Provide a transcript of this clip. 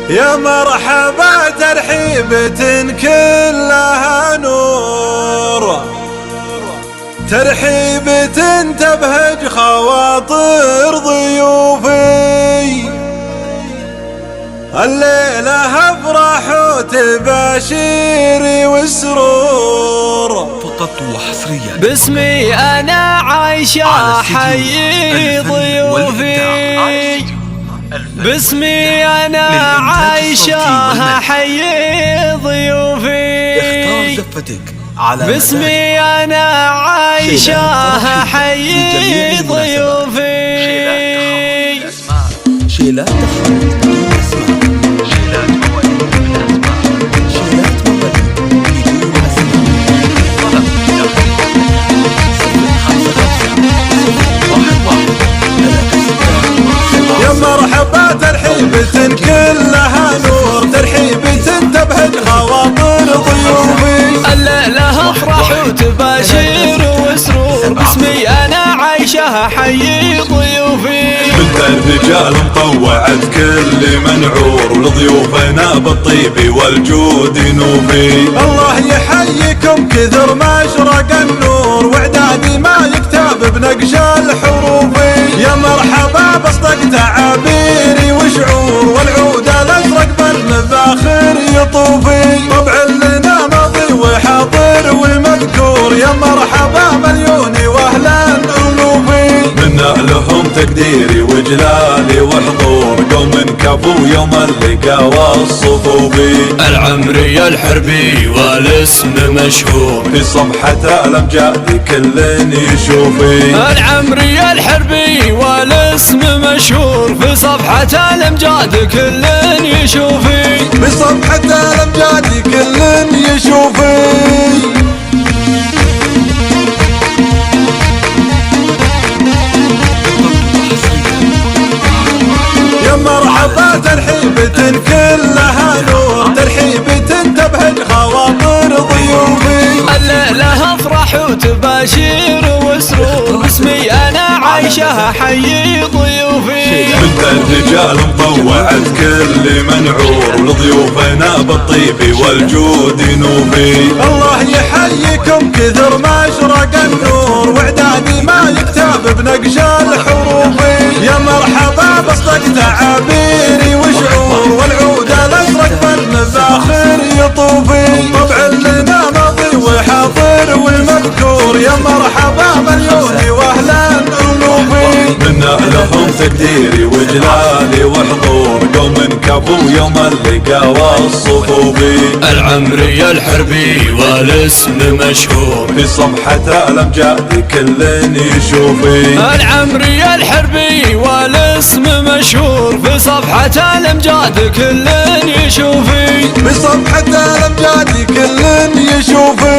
يا مرحبا ترحيبة كلها نور، ترحيبة تبهج خواطر ضيوفي. الليلة افرح وتباشيري والسرور، فقط وحصريا باسمي انا عايشة حيي ضيوفي. باسمي انا عايشة حيي ضيوفي. اختار زفتك على باسمي انا عايشة حيي ضيوفي. شيلات تخلط بدون اسماء، شيلات مواليد بدون اسماء، شيلات مواليد بدون اسماء. طلب تخليط 055 يا مرحبا ترحيبة كلها نور، ترحيبة تبهج خواطر ضيوفي. الليلة افرح وتباشير وسرور، باسمي انا عايشة حيي ضيوفي. بنت الرجال مطوعت كل منعور، ولضيوفنا بالطيب والجود نوفي. الله يحييكم كثر ما اشرق النور، واعدادي ما يكتب بنقش الحروف. يا مرحبا بصدق تعابيري وشعور، والعود الازرق بالمباخر يطوفي. طبع لنا ماضي وحاضر ومذكور، يا مرحبا مليوني واهلا الوفي. منا لهم تقديري وجلالي وحضور، قوم كفو يوم اللقا والصفوفي. العمري الحربي والاسم مشهور، في صفحة الامجاد كل يشوفي. العمري الحربي والاسم مشهور، في صفحة الامجاد كل يشوفي. في صفحة الامجاد كل يشوفي. يا مرحبا ترحيبة كلها نور، ترحيبة تبهج خواطر ضيوفي. الليلة افرح وتباشير وسرور، باسمي انا عايشة حيي ضيوفي. بنت الرجال مطوعت كل منعور، ولضيوفنا بالطيب والجود نوفي. الله يحييكم كثر ما اشرق النور، واعدادي ما يكتب بنقش الحروف. يا مرحبا بصدق تعابيري وشعور، والعود الازرق بالمباخر يطوفي. طبع لنا ماضي وحاضر والمذكور، يا مرحبا مليوني واهلا الوفي. منا لهم تقديري وجلالي وحضور، قوم كفو يوم اللقا والصفوفي. العمري الحربي والاسم مشهور، في صفحة الامجاد كل يشوفي. العمري الحربي والاسم مشهور، في صفحة الامجاد كل يشوفي. في صفحة الامجاد كل يشوفي.